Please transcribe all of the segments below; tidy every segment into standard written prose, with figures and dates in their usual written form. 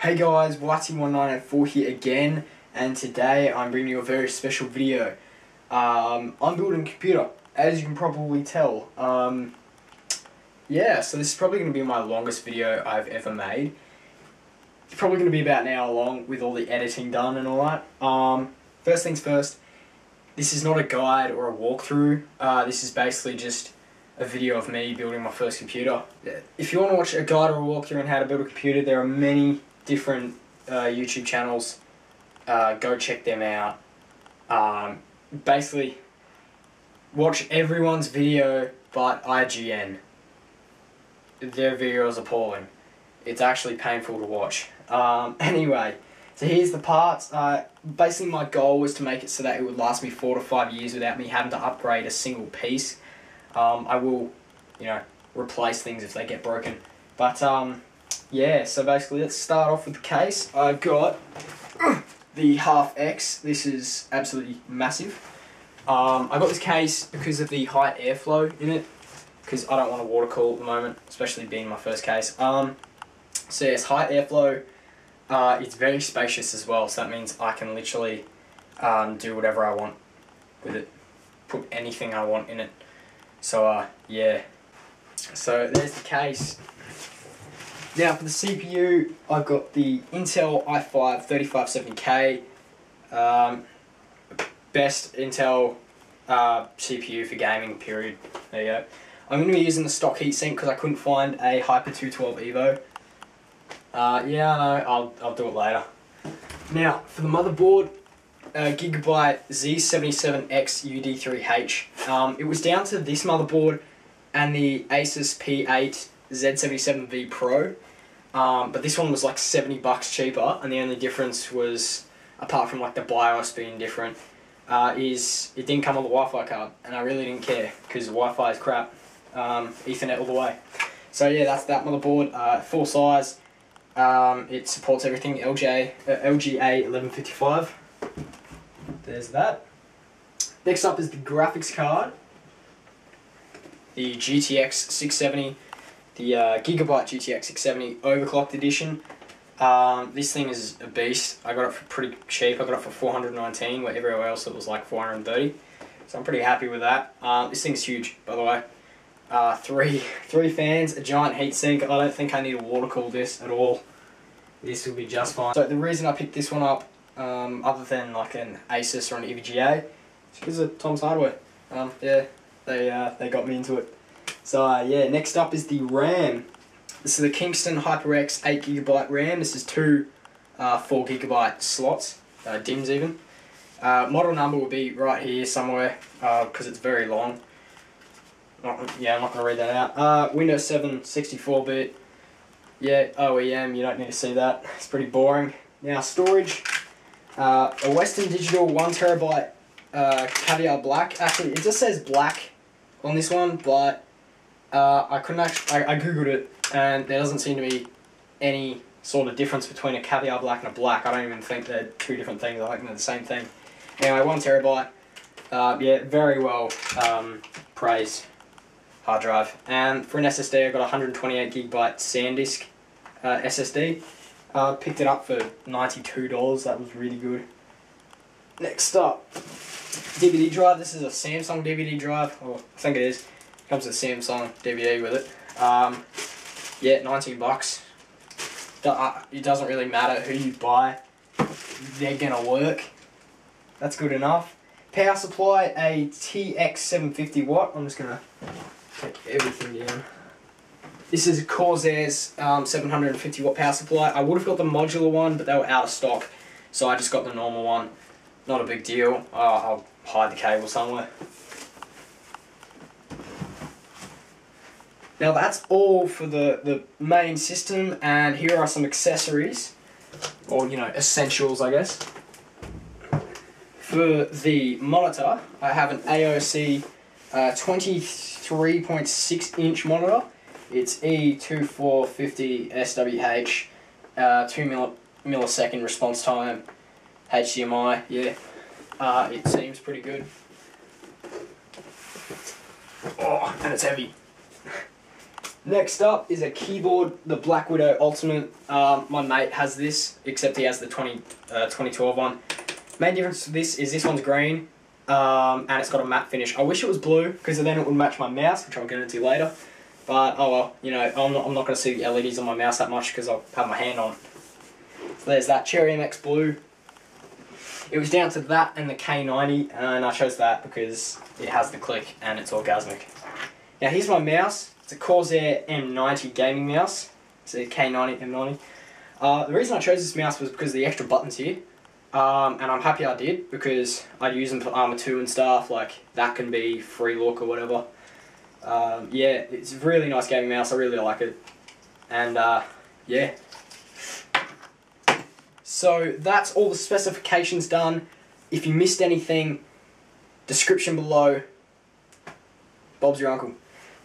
Hey guys, YT1984 here again, and today I'm bringing you a very special video. I'm building a computer, as you can probably tell. Yeah, so this is probably going to be my longest video I've ever made. It's probably going to be about an hour long with all the editing done and all that. First things first, this is not a guide or a walkthrough. This is basically just a video of me building my first computer. If you want to watch a guide or a walkthrough on how to build a computer, there are many different YouTube channels. Go check them out. Basically, watch everyone's video but IGN. Their video is appalling. It's actually painful to watch. Anyway, so here's the parts. Basically my goal was to make it so that it would last me 4 to 5 years without me having to upgrade a single piece. I will, replace things if they get broken. But yeah, so basically let's start off with the case. I've got the HyperX. This is absolutely massive. I got this case because of the high airflow in it, because I don't want to water cool at the moment, especially being my first case. So yes, high airflow. It's very spacious as well, so that means I can literally do whatever I want with it. Put anything I want in it. So yeah. So there's the case. Now for the CPU, I've got the Intel i5 3570K. Best Intel CPU for gaming, period. There you go. I'm going to be using the stock heatsink because I couldn't find a Hyper 212 Evo. Yeah, I know, I'll do it later. Now, for the motherboard, Gigabyte Z77X UD3H. It was down to this motherboard and the Asus P8 Z77V Pro, but this one was like $70 cheaper, and the only difference was, apart from like the BIOS being different, is it didn't come with a Wi-Fi card, and I really didn't care because Wi-Fi is crap. Ethernet all the way. So yeah, that's that motherboard. Full size. It supports everything LGA 1155. There's that. Next up is the graphics card. The GTX 670. The Gigabyte GTX 670 overclocked edition. This thing is a beast. I got it for pretty cheap. I got it for 419, where everywhere else it was like 430. So I'm pretty happy with that. This thing's huge, by the way. Three fans, a giant heatsink. I don't think I need to water cool this at all. This will be just fine. So the reason I picked this one up, other than like an Asus or an EVGA, is because of Tom's Hardware. Yeah, they got me into it. So yeah, next up is the RAM. This is the Kingston HyperX 8GB RAM. This is two 4GB slots, DIMMs even. Model number will be right here somewhere, because it's very long. Yeah, I'm not going to read that out. Windows 7 64-bit. Yeah, OEM, you don't need to see that. It's pretty boring. Now, storage. A Western Digital 1TB Caviar Black. Actually, it just says black on this one, but I couldn't actually... I googled it, and there doesn't seem to be any sort of difference between a Caviar Black and a black. I don't even think they're two different things. I think they're the same thing. Anyway, 1TB. Yeah, very well praised hard drive. And for an SSD, I got a 128GB SanDisk SSD. Picked it up for $92. That was really good. Next up, DVD drive. This is a Samsung DVD drive. Or I think it is. Comes with a Samsung DVD with it. Yeah, $19. It doesn't really matter who you buy. They're gonna work. That's good enough. Power supply, a TX 750 watt. I'm just gonna take everything down. This is Corsair's 750 watt power supply. I would have got the modular one, but they were out of stock, so I just got the normal one. Not a big deal. I'll hide the cable somewhere. Now that's all for the main system, and here are some accessories, or essentials, I guess. For the monitor, I have an AOC 23.6 inch monitor. It's E2450 SWH, 2 millisecond response time, HDMI, yeah. It seems pretty good. Oh, and it's heavy. Next up is a keyboard, the Blackwidow Ultimate. My mate has this, except he has the 2012 one. Main difference to this is this one's green, and it's got a matte finish. I wish it was blue, because then it would match my mouse, which I'll get into later. But, oh well, you know, I'm not going to see the LEDs on my mouse that much, because I'll have my hand on. So there's that Cherry MX Blue. It was down to that and the K90, and I chose that because it has the click, and it's orgasmic. Now here's my mouse. It's a Corsair M90 gaming mouse. It's a K90 M90. The reason I chose this mouse was because of the extra buttons here. And I'm happy I did, because I'd use them for Arma 2 and stuff, like that can be free look or whatever. Yeah, it's a really nice gaming mouse, I really like it. And yeah. So that's all the specifications done. If you missed anything, description below. Bob's your uncle.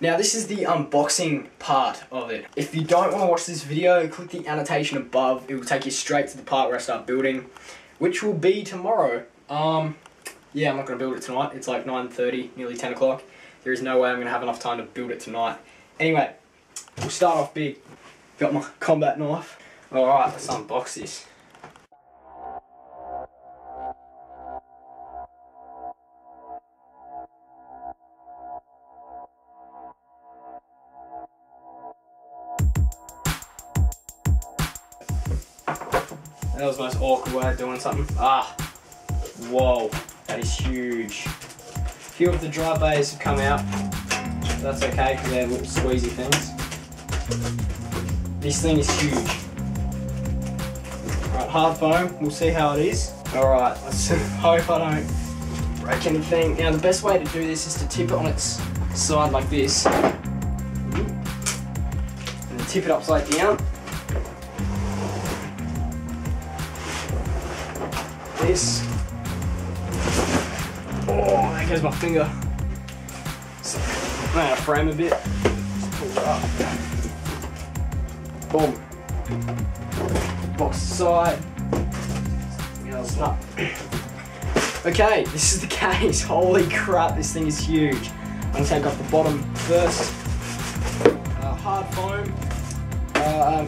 Now this is the unboxing part of it. If you don't want to watch this video, click the annotation above. It will take you straight to the part where I start building, which will be tomorrow. Yeah, I'm not going to build it tonight. It's like 9:30, nearly 10 o'clock. There is no way I'm going to have enough time to build it tonight. Anyway, we'll start off big. Got my combat knife. Alright, let's unbox this. That was the most awkward way of doing something. Ah, whoa, that is huge. A few of the dry bays have come out. That's okay, because they're little squeezy things. This thing is huge. Alright, hard foam, we'll see how it is. Alright, let's hope I don't break anything. Now the best way to do this is to tip it on its side like this. And then tip it upside down. This. Oh, there goes my finger. So, I'm gonna frame a bit. Just pull it up. Boom. Box aside. Up. Okay, this is the case. Holy crap, this thing is huge. I'm gonna take off the bottom first. Hard foam.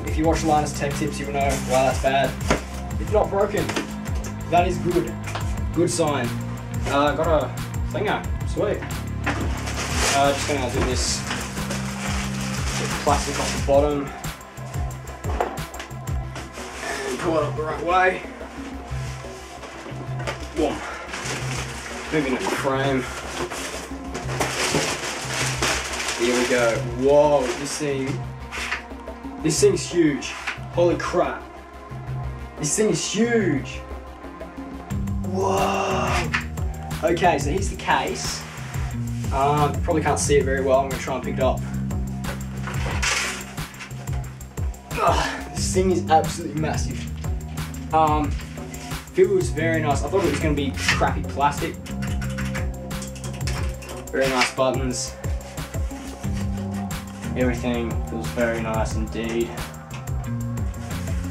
If you watch Linus Tech Tips, you will know why that's bad. It's not broken. That is good. Good sign. Got a thinger. Sweet. Just gonna do this. Get the plastic off the bottom. And pull it up the right way. Boom. Moving it to the frame. Here we go. Whoa, this thing's huge. Holy crap. This thing is huge. Whoa! Okay, so here's the case. Probably can't see it very well. I'm going to try and pick it up. This thing is absolutely massive. Feels very nice. I thought it was going to be crappy plastic. Very nice buttons. Everything feels very nice indeed.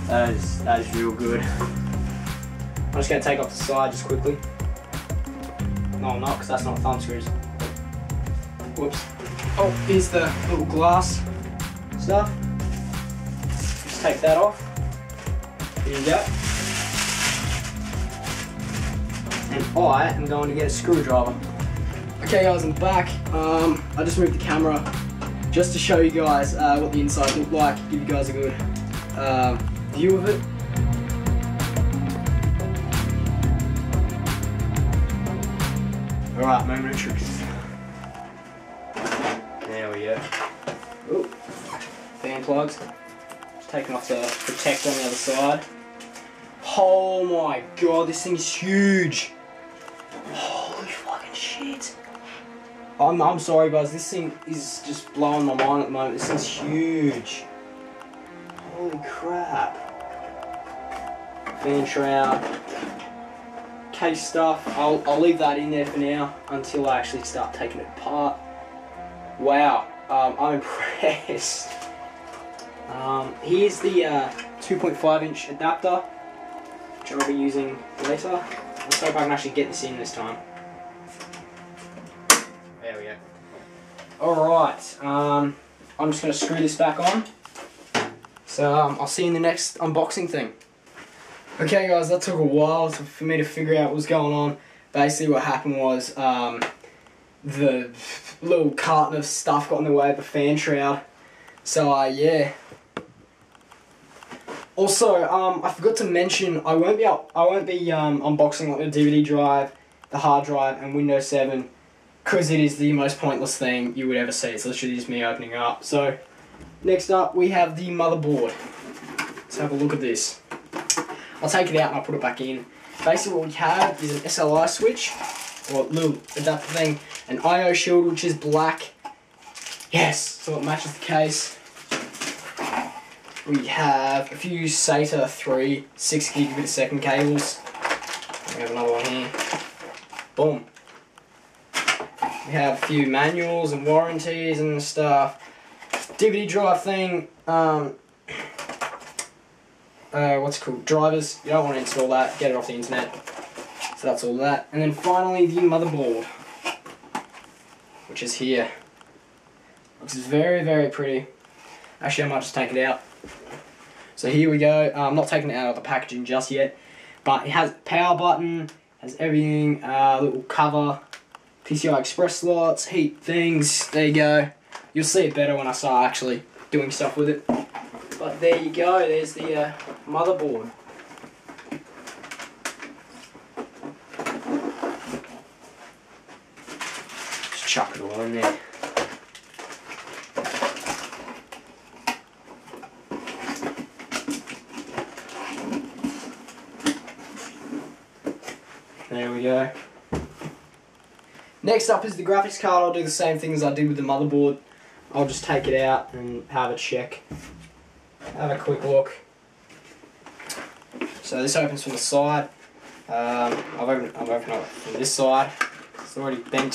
That is real good. I'm just going to take off the side just quickly. No, I'm not, because that's not thumb screws. Whoops. Oh, here's the little glass stuff. Just take that off. Here you go. And I am going to get a screwdriver. Okay guys, I'm back. I just moved the camera just to show you guys what the inside looked like, give you guys a good view of it. Alright, moment of truth. There we go. Ooh, fan plugs. Just taking off the protector on the other side. Oh my god, this thing is huge. Holy fucking shit. I'm sorry guys, this thing is just blowing my mind at the moment. This thing's huge. Holy crap. Fan shroud. Case stuff, I'll leave that in there for now until I actually start taking it apart. Wow, I'm impressed. Here's the 2.5 inch adapter, which I'll be using later. Let's hope I can actually get this in this time. There we go. Alright, I'm just going to screw this back on. So I'll see you in the next unboxing thing. Okay guys, that took a while for me to figure out what was going on. Basically what happened was the little carton of stuff got in the way of the fan shroud. So yeah. Also, I forgot to mention I won't be unboxing like the DVD drive, the hard drive, and Windows 7, because it is the most pointless thing you would ever see. It's literally just me opening it up. So next up we have the motherboard. Let's have a look at this. I'll take it out and I'll put it back in. Basically what we have is an SLI switch, or little adapter thing, an I/O shield which is black. Yes, so it matches the case. We have a few SATA 3 6 gigabit a second cables. We have another one here. Boom. We have a few manuals and warranties and stuff. DVD drive thing. What's it called? Drivers. You don't want to install that. Get it off the internet. So that's all that. And then finally the motherboard, which is here. Looks very, very pretty. Actually, I might just take it out. So here we go. I'm not taking it out of the packaging just yet, but it has a power button, has everything, little cover, PCI Express slots, heat things. There you go. You'll see it better when I start actually doing stuff with it. But there you go. There's the motherboard. Just chuck it all in there. There we go. Next up is the graphics card. I'll do the same thing as I did with the motherboard. I'll just take it out and have a check. Have a quick look. So this opens from the side. I've opened it from this side. It's already bent.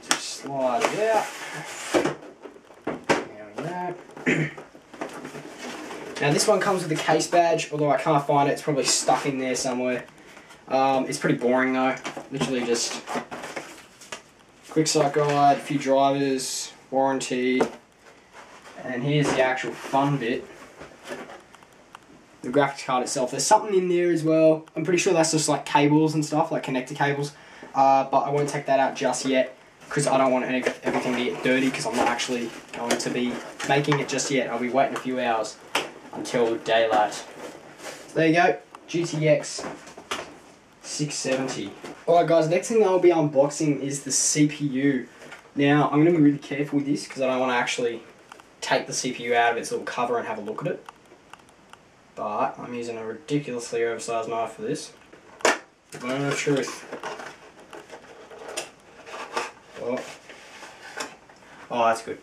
Just slide it out. There we go. Now this one comes with a case badge, although I can't find it. It's probably stuck in there somewhere. It's pretty boring though. Literally just quick start guide, a few drivers, warranty, and here's the actual fun bit. The graphics card itself. There's something in there as well. I'm pretty sure that's just like cables and stuff, like connector cables. But I won't take that out just yet because I don't want everything to get dirty, because I'm not actually going to be making it just yet. I'll be waiting a few hours until daylight. So there you go, GTX 670. Alright guys, next thing I'll be unboxing is the CPU. Now, I'm going to be really careful with this because I don't want to actually take the CPU out of its little cover and have a look at it. But I'm using a ridiculously oversized knife for this. Moment of truth. Oh, that's good.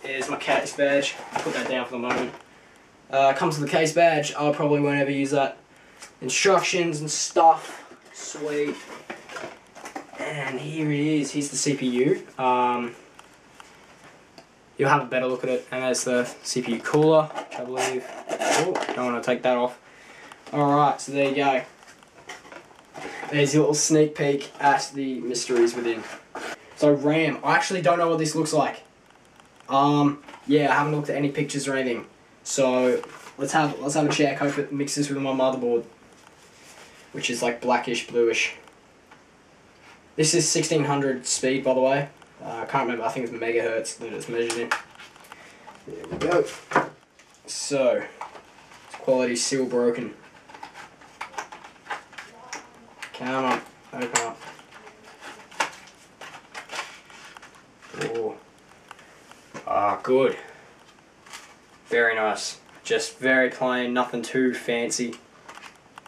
Here's my case badge. Put that down for the moment. Comes with the case badge. I probably won't ever use that. Instructions and stuff. Sweet. And here it is. Here's the CPU. You'll have a better look at it. And there's the CPU cooler, which I believe. Oh, don't want to take that off. Alright, so there you go. There's a little sneak peek at the mysteries within. So RAM. I actually don't know what this looks like. Yeah, I haven't looked at any pictures or anything. So let's have a check. Hope it mixes with my motherboard, which is like blackish, bluish. This is 1600 speed, by the way. I can't remember. I think it's megahertz that it's measured in. There we go. So quality still broken. Come on, open up. Oh. Ah, good. Very nice. Just very plain, nothing too fancy.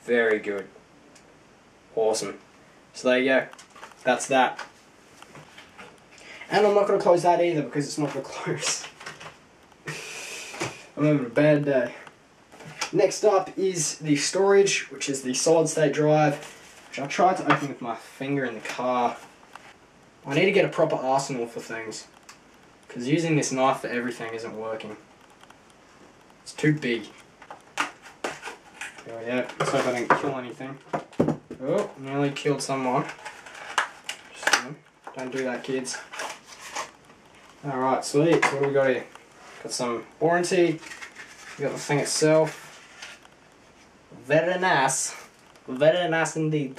Very good. Awesome. So there you go. That's that. And I'm not going to close that either because it's not going to close. I'm having a bad day. Next up is the storage, which is the solid state drive, which I tried to open with my finger in the car. I need to get a proper arsenal for things, because using this knife for everything isn't working. It's too big. There we go. Let's hope I didn't kill anything. Oh, nearly killed someone. Don't do that, kids. Alright, sweet. What do we got here? Got some warranty. We got the thing itself. Very nice. Very nice indeed.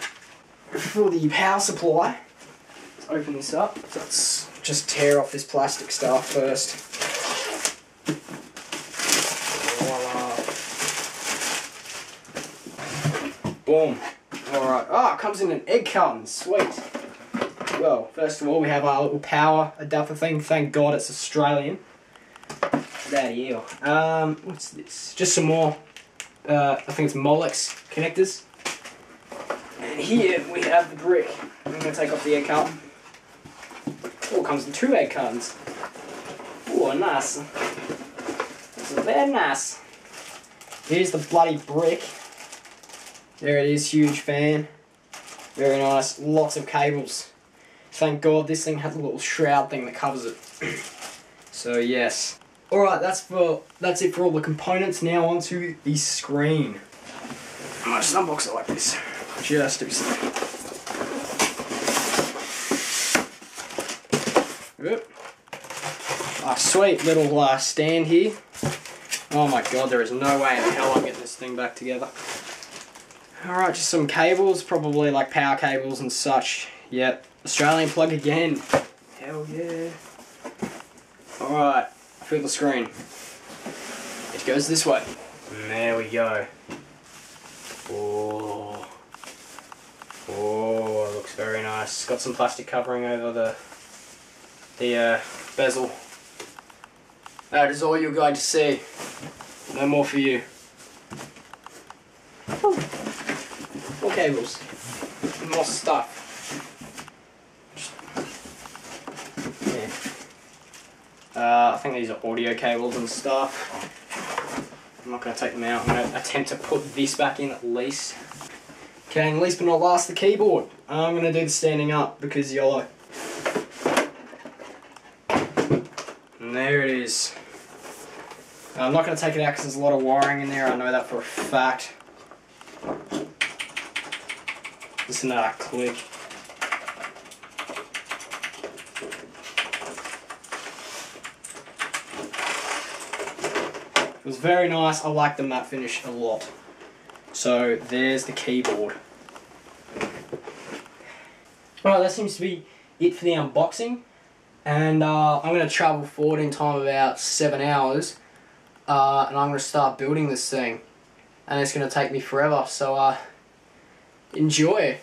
For the power supply, let's open this up. Let's just tear off this plastic stuff first. Voila. Boom. Alright. Ah, it comes in an egg carton. Sweet. Well, first of all, we have our little power adapter thing. Thank God it's Australian. Bloody hell. What's this? Just some more, I think it's Molex connectors. And here we have the brick. I'm going to take off the egg carton. Oh, it comes in 2 egg cartons. Oh, nice. This is very nice. Here's the bloody brick. There it is, huge fan. Very nice. Lots of cables. Thank God this thing has a little shroud thing that covers it. So yes. Alright, that's it for all the components. Now onto the screen. I might just unbox it like this. Just to be safe. Yep. Sweet little stand here. Oh my God, there is no way in hell I'm getting this thing back together. Alright, just some cables, probably like power cables and such. Yep. Australian plug again. Hell yeah. Alright, fill the screen. It goes this way. And there we go. Oh. Oh, it looks very nice. Got some plastic covering over the bezel. That is all you're going to see. No more for you. More cables. More stuff. I think these are audio cables and stuff. I'm not going to take them out. I'm going to attempt to put this back in at least. Okay, and least but not last, the keyboard. I'm going to do the standing up because YOLO. And there it is. I'm not going to take it out because there's a lot of wiring in there. I know that for a fact. Listen to that click. It was very nice. I like the matte finish a lot. So there's the keyboard. Alright, that seems to be it for the unboxing. And I'm going to travel forward in time about 7 hours. And I'm going to start building this thing. And it's going to take me forever. So enjoy.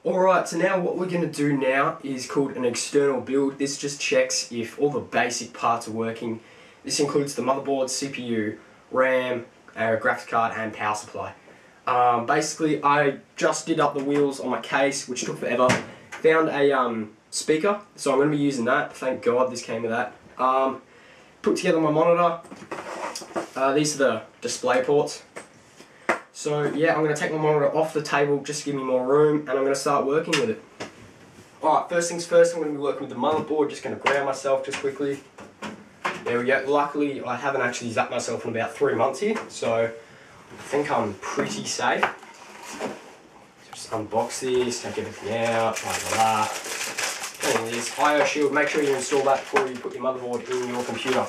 Alright, so now what we're going to do now is called an external build. This just checks if all the basic parts are working. This includes the motherboard, CPU, RAM, graphics card and power supply. Basically, I just did up the wheels on my case, which took forever. Found a speaker, so I'm going to be using that. Thank God this came with that. Put together my monitor. These are the display ports. So yeah, I'm going to take my monitor off the table just to give me more room, and I'm going to start working with it. Alright, first things first, I'm going to be working with the motherboard. Just going to ground myself just quickly. There we go. Luckily, I haven't actually zapped myself in about 3 months here, so I think I'm pretty safe. Just unbox this, take everything out, blah blah blah. Clean this. IO shield, make sure you install that before you put your motherboard in your computer.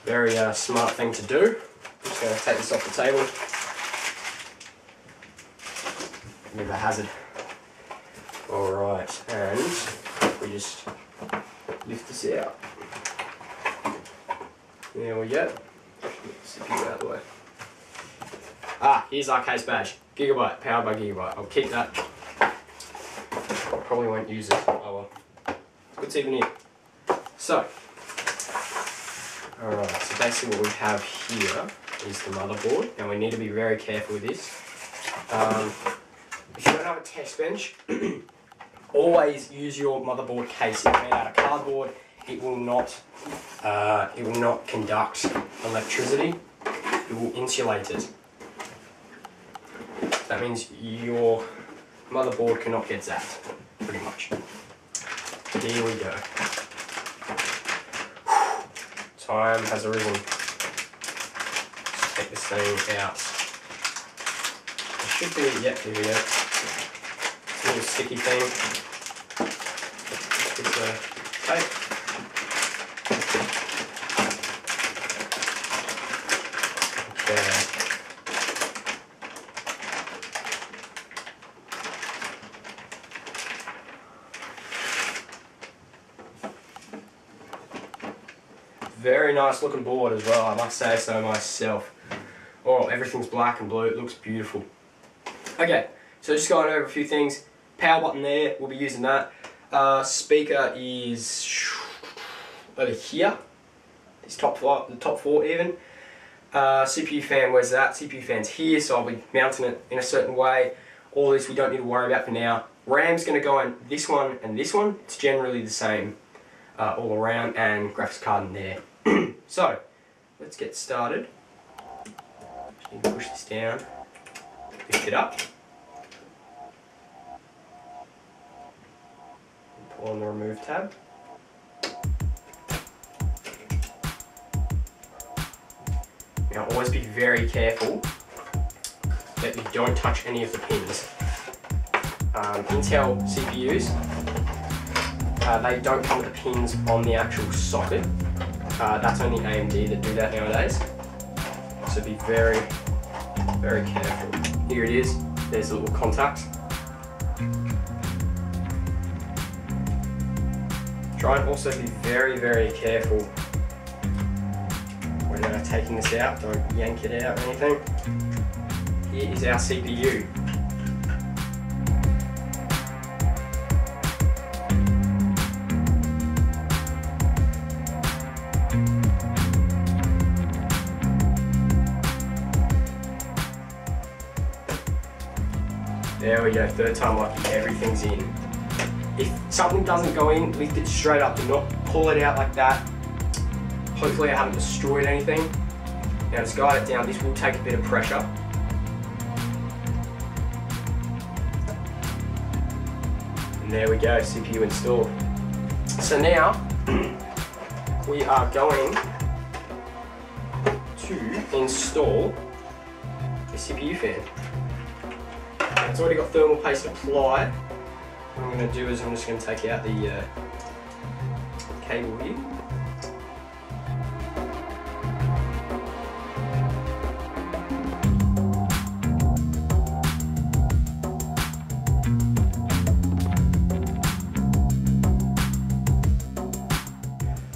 Very smart thing to do. I'm just going to take this off the table. Remove a hazard. Alright, and we just lift this out. There we go. CPU out of the way. Here's our case badge. Gigabyte, powered by Gigabyte. I'll keep that. Probably won't use it. Oh well. Good to even here. So, alright, so basically what we have here is the motherboard. Now we need to be very careful with this. If you don't have a test bench, always use your motherboard case. It's made out of cardboard. It will not conduct electricity. It will insulate it. That means your motherboard cannot get zapped, pretty much. Here we go. Time has arisen. Let's take this thing out. Should be, yep, here we go. It's a little sticky thing. It's a tape. Okay. Very nice looking board as well, I must say so myself. Oh, everything's black and blue, it looks beautiful. Okay, so just going over a few things. Power button there, we'll be using that. Speaker is over here. It's the top four even. CPU fan, where's that? CPU fan's here, so I'll be mounting it in a certain way. All this we don't need to worry about for now. RAM's going to go in this one and this one. It's generally the same all around, and graphics card in there. So, let's get started. Just need to push this down, lift it up, and pull on the remove tab. Now always be very careful that you don't touch any of the pins. Intel CPUs, they don't come with the pins on the actual socket. That's only AMD that do that nowadays. So be very, very careful. Here it is, there's a little contact. Try and also be very, very careful when taking this out. Don't yank it out or anything. Here is our CPU. There we go, third time lucky, everything's in. If something doesn't go in, lift it straight up, do not pull it out like that. Hopefully I haven't destroyed anything. Now just guide it down, this will take a bit of pressure. And there we go, CPU installed. So now, we are going to install the CPU fan. It's already got thermal paste applied. What I'm going to do is I'm just going to take out the cable here.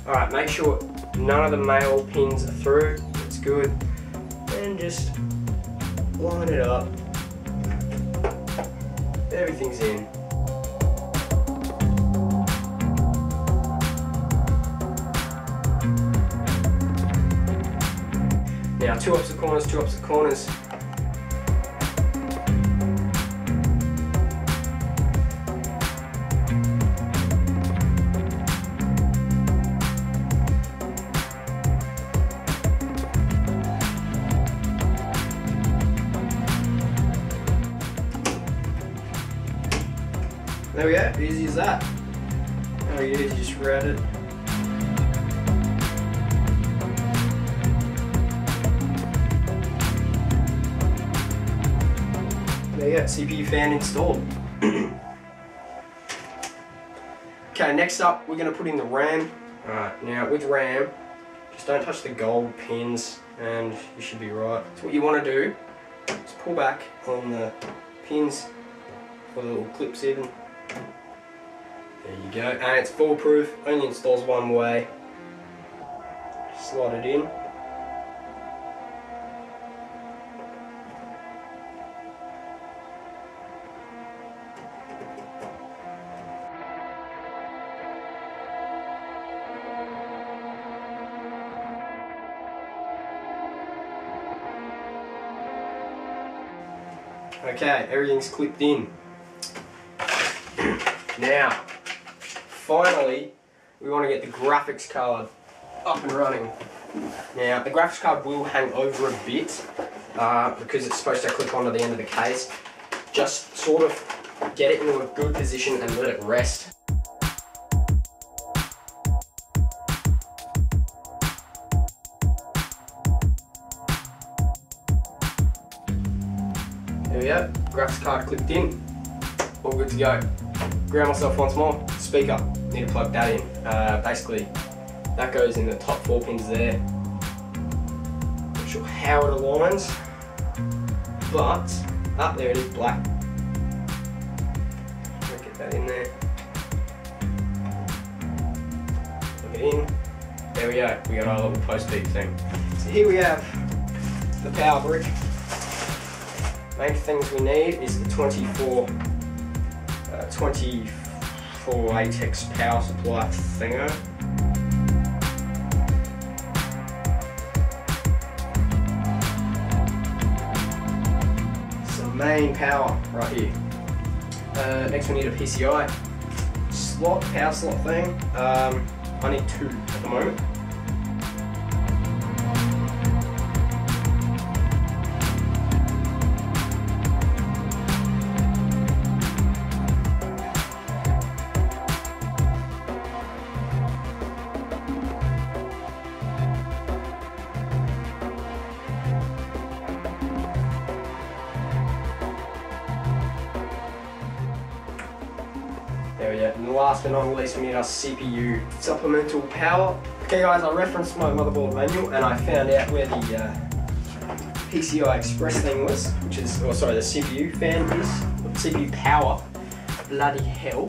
Alright, make sure none of the male pins are through. That's good. And just line it up. Everything's in. Now two opposite corners, two opposite corners. There we go, easy as that. All you do is just route it. There you go, CPU fan installed. Okay, next up we're going to put in the RAM. Alright, now with RAM, just don't touch the gold pins and you should be right. So what you want to do is pull back on the pins for the little clips even. There you go, and it's foolproof, only installs one way. Slide it in. Okay, everything's clipped in. Now, finally, we want to get the graphics card up and running. Now, the graphics card will hang over a bit because it's supposed to clip onto the end of the case. Just sort of get it into a good position and let it rest. There we go, graphics card clipped in, all good to go. Ground myself once more, speaker, need to plug that in. Basically, that goes in the top 4 pins there. Not sure how it aligns, but, there it is, black. Get that in there. Plug it in. There we go, we got our little post-beep thing. So here we have the power brick. Main things we need is the 24 ATEX power supply thingo. Some main power right here. Next we need a PCI slot, power slot thing. I need 2 at the moment. There we go. And last but not least, we need our CPU supplemental power. Okay guys, I referenced my motherboard manual and I found out where the PCI Express thing was, which is, oh sorry, the CPU fan is, CPU power. Bloody hell.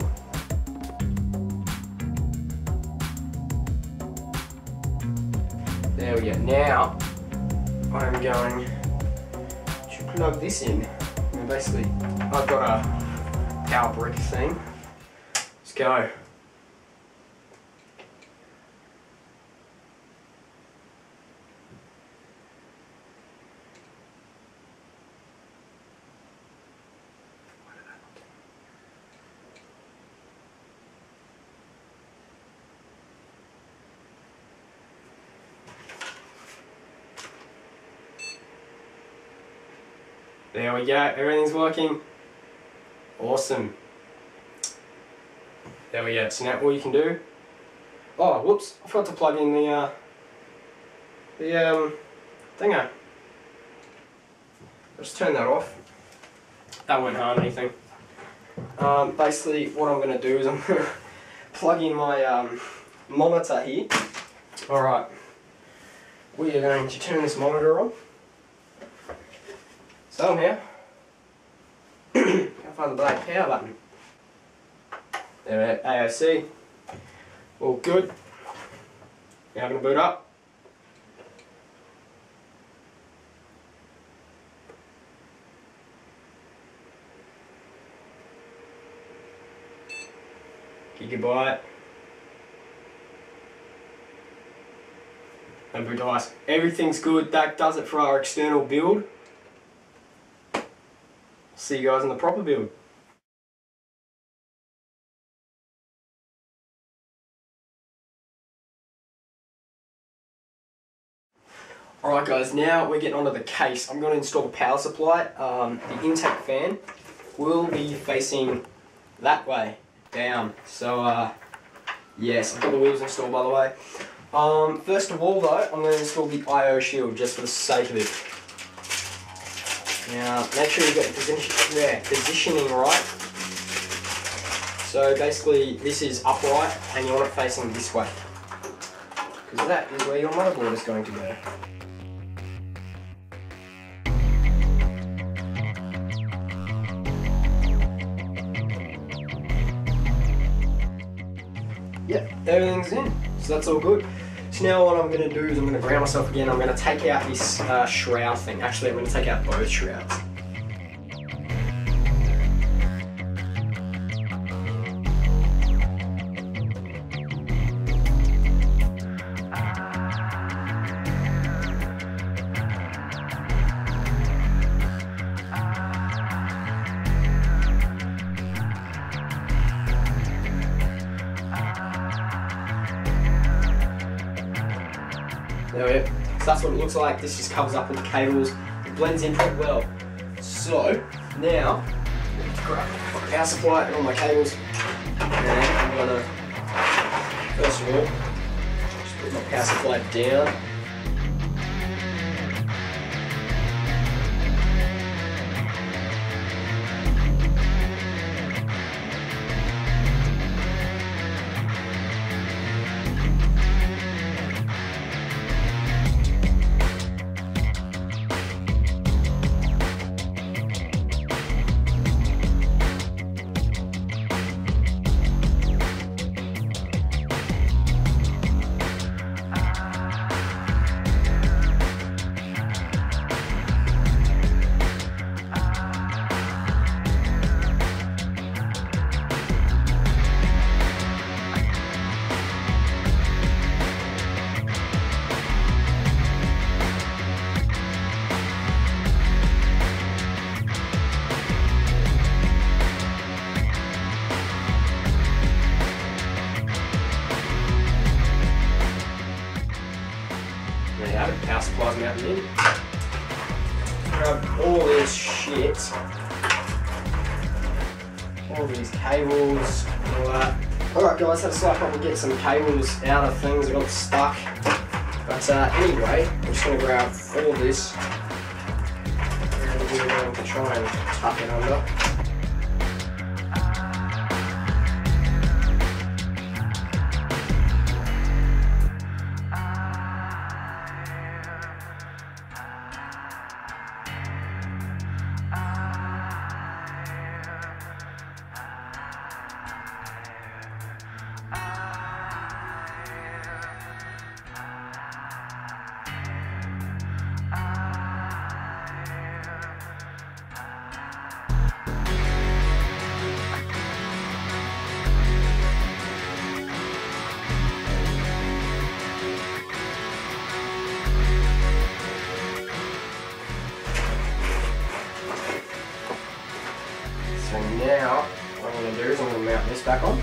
There we go. Now, I'm going to plug this in. And basically, I've got a power brick thing. Let's go. There we go, everything's working. Awesome. There we go, so now all you can do, oh whoops, I forgot to plug in the thingo. Just turn that off. That won't harm anything. Basically what I'm going to do is I'm going to plug in my monitor here. Alright, we are going to turn this monitor on. Somehow, can't find the black power button. There we go, AOC, all good. Now I'm going to boot up. Gigabyte. No boot device. Everything's good. That does it for our external build. See you guys in the proper build. Alright guys, now we're getting onto the case. I'm going to install the power supply. The intake fan will be facing that way, down. So yes, I've got the wheels installed by the way. First of all though, I'm going to install the I/O shield just for the sake of it. Now, make sure you get the positioning right. So basically, this is upright, and you want it facing this way, because that is where your motherboard is going to go. Yep, everything's in, so that's all good. So now what I'm going to do is I'm going to ground myself again. I'm going to take out this shroud thing. Actually, I'm going to take out both shrouds. There we go. So that's what it looks like. This just covers up all the cables. It blends in pretty well. So now, grab my power supply and all my cables. And I'm gonna, first of all, just put my power supply down. fit all these cables and all that. Alright guys, let's like probably get some cables out of things that got stuck. But anyway, I'm just going to grab all this and we're going to try and tuck it under. So now, what I'm going to do is I'm going to mount this back on.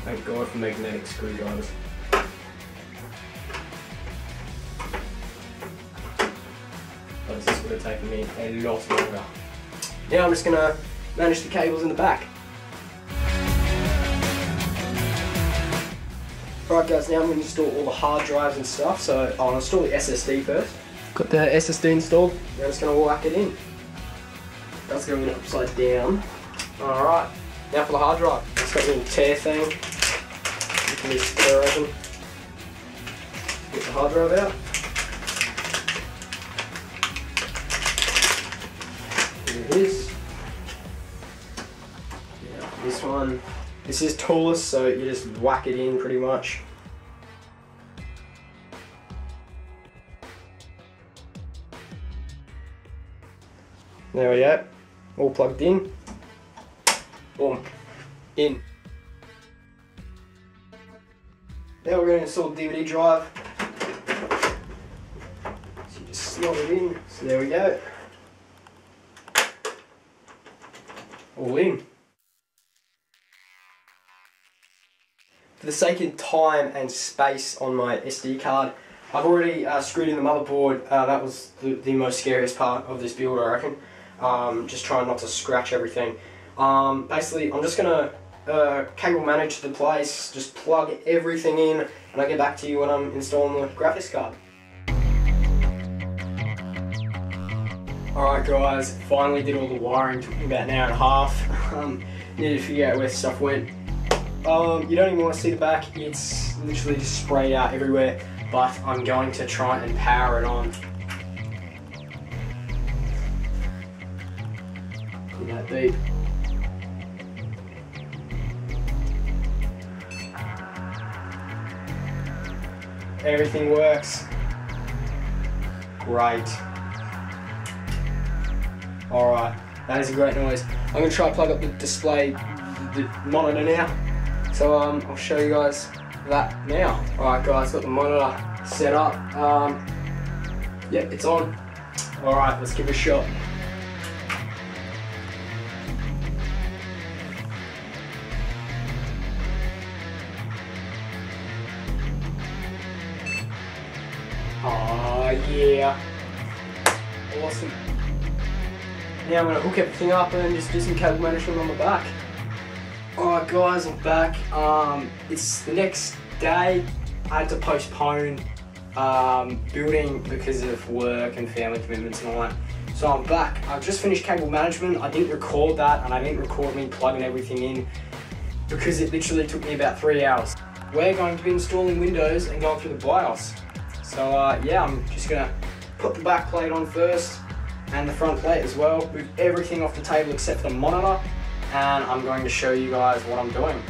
Thank God for magnetic screwdrivers. But this would have taken me a lot longer. Now I'm just going to manage the cables in the back. Alright guys, now I'm going to install all the hard drives and stuff, so I'll install the SSD first. Got the SSD installed, we're just going to whack it in. That's going upside down. Alright, now for the hard drive. It's got a little tear thing. You can just tear open. Get the hard drive out. Here it is. Yeah, this one. This is toolless, so you just whack it in pretty much. There we go. All plugged in. Boom. In. Now we're going to install the DVD drive. So you just slot it in. So there we go. All in. For the sake of time and space on my SD card, I've already screwed in the motherboard. That was the most scariest part of this build, I reckon. Just trying not to scratch everything. Basically, I'm just going to cable manage the place, just plug everything in, and I'll get back to you when I'm installing the graphics card. Alright guys, finally did all the wiring, took me about an hour and a half. Needed to figure out where stuff went. You don't even want to see the back, it's literally just sprayed out everywhere, but I'm going to try and power it on. Look at that beep. Everything works. Great. Alright, that is a great noise. I'm going to try and plug up the display, the monitor now. So I'll show you guys that now. Alright guys, got the monitor set up. Yeah, it's on. Alright, let's give it a shot. Oh yeah. Awesome. Now I'm going to hook everything up and just do some cable management on the back. Alright guys, I'm back. It's the next day. I had to postpone building because of work and family commitments and all that. So I'm back. I've just finished cable management. I didn't record that, and I didn't record me plugging everything in because it literally took me about 3 hours. We're going to be installing Windows and going through the BIOS. So yeah, I'm just going to put the back plate on first and the front plate as well. Move everything off the table except for the monitor, and I'm going to show you guys what I'm doing.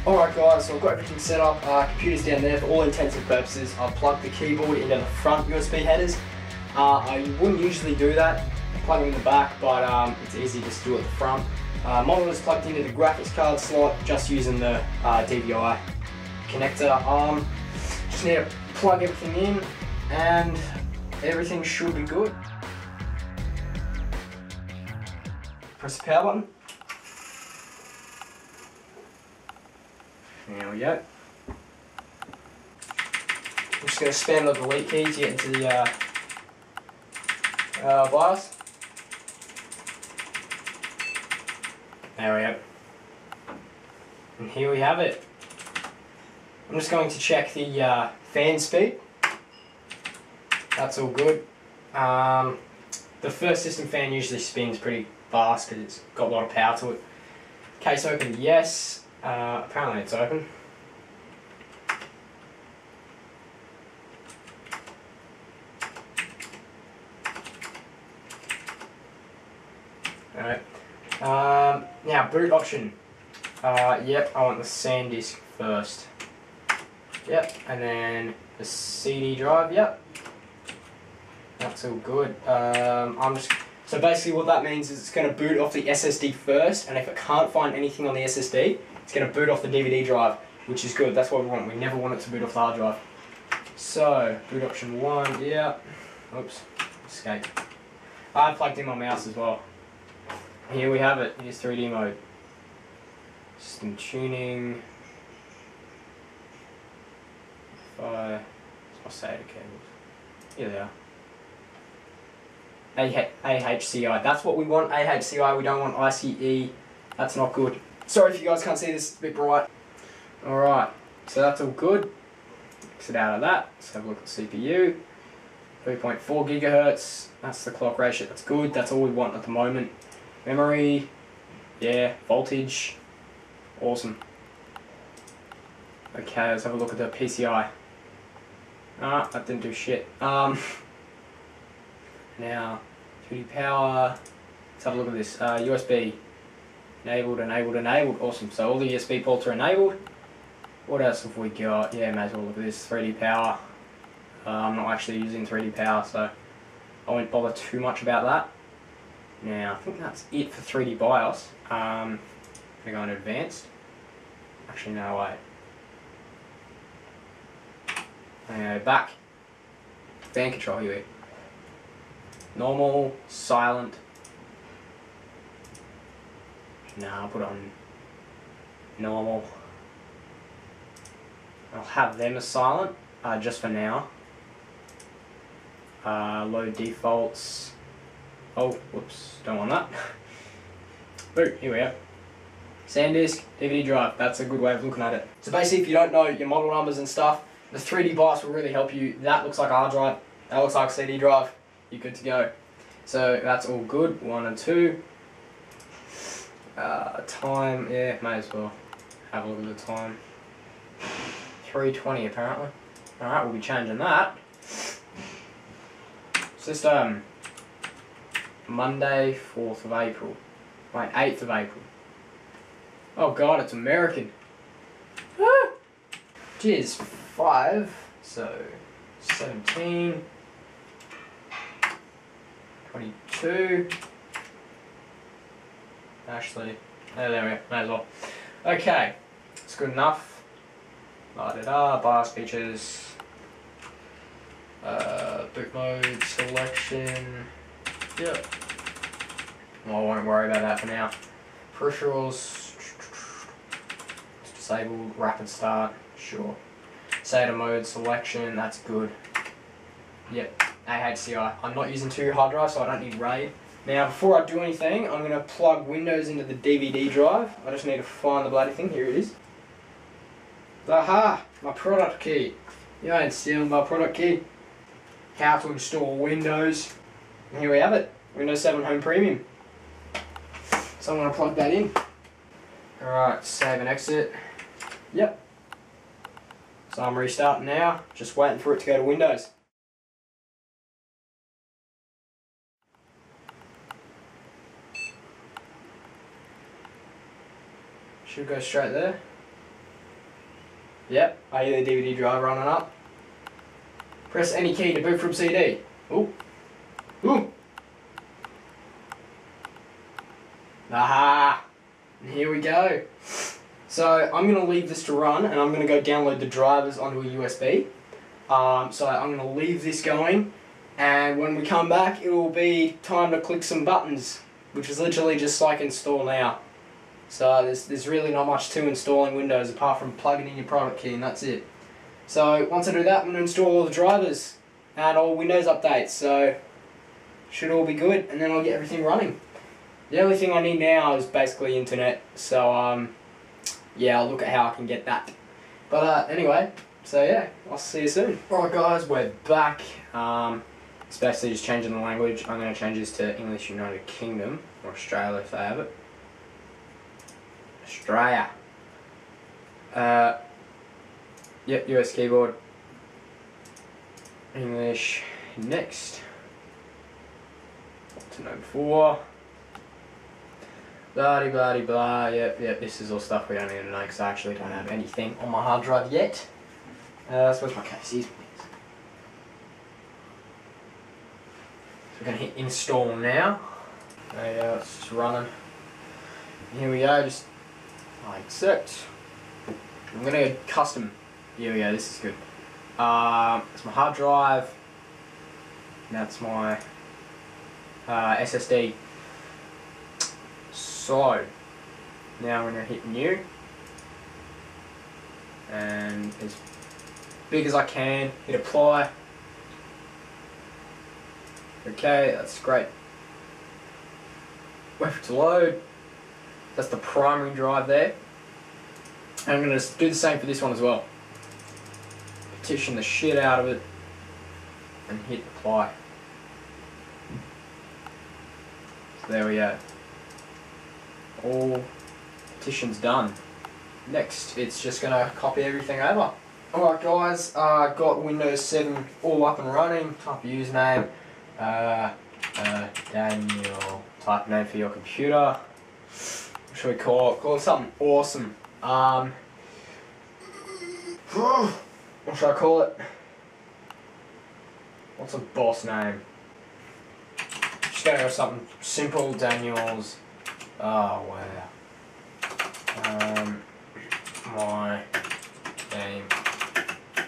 Alright guys, so I've got everything set up, computer's down there for all intents and purposes. I've plugged the keyboard into the front USB headers. I wouldn't usually do that, plug them in the back, but it's easy just to do it at the front. Monitor's plugged into the graphics card slot, just using the DVI connector. Just need to plug everything in and everything should be good. Press the power button. There we go. I'm just going to spam the delete key to get into the BIOS. There we go. And here we have it. I'm just going to check the fan speed. That's all good. The first system fan usually spins pretty fast because it's got a lot of power to it. Case open, yes. Apparently it's open. Alright. Now boot option. Yep, I want the SanDisk first. Yep, and then the CD drive, yep. That's all good. So basically what that means is it's going to boot off the SSD first, and if it can't find anything on the SSD, it's going to boot off the DVD drive, which is good. That's what we want. We never want it to boot off the hard drive. So, boot option 1, yeah. Oops, escape. I plugged in my mouse as well. Here we have it. Here's 3D mode. System tuning. What's my SATA cables? Here they are. AHCI. That's what we want. AHCI. We don't want ICE. That's not good. Sorry if you guys can't see this. It's a bit bright. Alright. So that's all good. Exit out of that. Let's have a look at the CPU. 3.4 gigahertz. That's the clock ratio. That's good. That's all we want at the moment. Memory. Yeah. Voltage. Awesome. Okay. Let's have a look at the PCI. Ah, that didn't do shit. Now, 2D power, let's have a look at this, USB, enabled, enabled, enabled, awesome, so all the USB ports are enabled. What else have we got? Yeah, may as well look at this, 3D power. I'm not actually using 3D power, so I won't bother too much about that. Now, I think that's it for 3D BIOS. I'm going to go into advanced. Actually, no, wait. I'm going to go back. Fan control, here we go. Normal, silent. Nah, I'll put it on normal. I'll have them as silent, just for now. Load defaults. Oh, whoops, don't want that. Boot, here we go. SanDisk, DVD drive, that's a good way of looking at it. So basically if you don't know your model numbers and stuff, the 3D BIOS will really help you. That looks like a hard drive, that looks like a CD drive. You're good to go. So that's all good. 1 and 2. Time, yeah, may as well have a look at the time. 3:20 apparently. Alright, we'll be changing that. It's just Monday, 4th of April. Wait, 8th of April. Oh god, it's American. Ah! Cheers, 5, so 17. 22. Actually, there we go, may as well. Okay, it's good enough. La-da-da, BIOS features. Boot mode selection. Yep. Well, I won't worry about that for now. Peripherals. It's disabled. Rapid start. Sure. SATA mode selection. That's good. Yep. AHCI. I'm not using 2 hard drives, so I don't need RAID. Now, before I do anything, I'm going to plug Windows into the DVD drive. I just need to find the bloody thing. Here it is. Aha! My product key. You ain't stealing my product key. How to install Windows. And here we have it. Windows 7 Home Premium. So I'm going to plug that in. Alright, save and exit. Yep. So I'm restarting now. Just waiting for it to go to Windows. Should go straight there. Yep, I hear the DVD drive running up. Press any key to boot from CD. Ooh. Ooh. Aha! And here we go. So I'm going to leave this to run and I'm going to go download the drivers onto a USB. So I'm going to leave this going, and when we come back it will be time to click some buttons, which is literally just like install now. So there's really not much to installing Windows apart from plugging in your product key, and that's it. So once I do that, I'm going to install all the drivers and all Windows updates, so should all be good, and then I'll get everything running. The only thing I need now is basically internet, so yeah, I'll look at how I can get that. But anyway, so yeah, I'll see you soon. Alright guys, we're back. It's basically just changing the language. I'm going to change this to English United Kingdom, or Australia if they have it. Australia. Yep, US keyboard. English. Next. What to know before. Blah blah blah. Yep, this is all stuff we don't need to know because I actually don't have anything on my hard drive yet. Suppose my case is. So we're going to hit install now. There you go, it's just running. Here we go, just I accept. I'm going to go custom. Here we go, this is good. It's my hard drive. That's my SSD. So, now I'm going to hit new. And as big as I can, hit apply. Okay, that's great. Wait for it to load. That's the primary drive there. And I'm going to do the same for this one as well. Partition the shit out of it and hit apply. So there we go. All partitions done. Next, it's just going to copy everything over. Alright guys, got Windows 7 all up and running. Type username, Daniel, type name for your computer. What should we call it? Call it something awesome. What should I call it? What's a boss name? Just gonna go with something simple, Daniel's. Oh wow. My game. Oh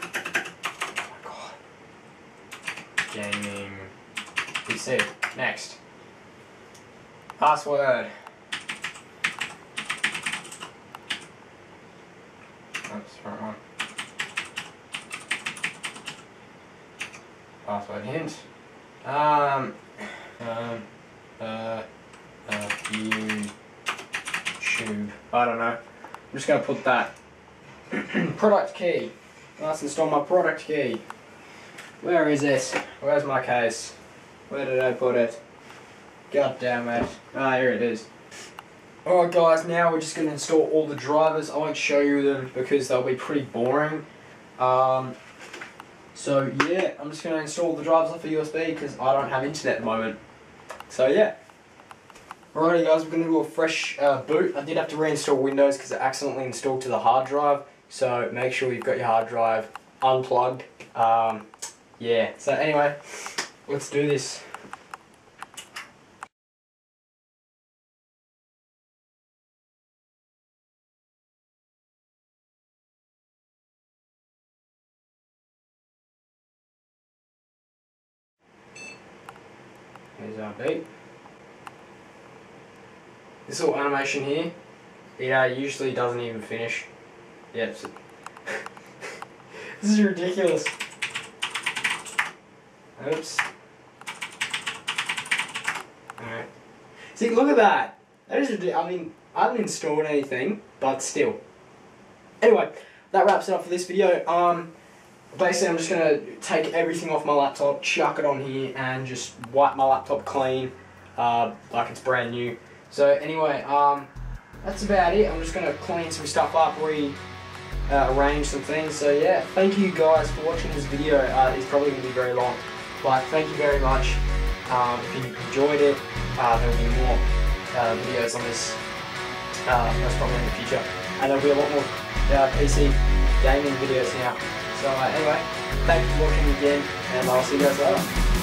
my god. Gaming. PC. Next. Password. Oops, wrong one. Password hint. YouTube. I don't know. I'm just going to put that. Product key. Let's install my product key. Where is it? Where's my case? Where did I put it? God damn it. Ah, here it is. Alright guys, now we're just going to install all the drivers. I won't show you them because they'll be pretty boring. So yeah, I'm just going to install the drivers off a USB because I don't have internet at the moment. So yeah. Alrighty guys, we're going to do a fresh boot. I did have to reinstall Windows because it accidentally installed to the hard drive. So make sure you've got your hard drive unplugged. Yeah, so anyway, let's do this. Here's our beat. This little animation here, it usually doesn't even finish. Yep. This is ridiculous. Oops. Alright. See, look at that. That is ridiculous. I mean, I haven't installed anything, but still. Anyway, that wraps it up for this video. Basically, I'm just going to take everything off my laptop, chuck it on here, and just wipe my laptop clean, like it's brand new. So anyway, that's about it. I'm just going to clean some stuff up, arrange some things. So yeah, thank you guys for watching this video. It's probably going to be very long, but thank you very much. If you enjoyed it, there will be more videos on this, most probably in the future. And there will be a lot more PC gaming videos now. So anyway, thanks for watching again, and I'll see you guys later.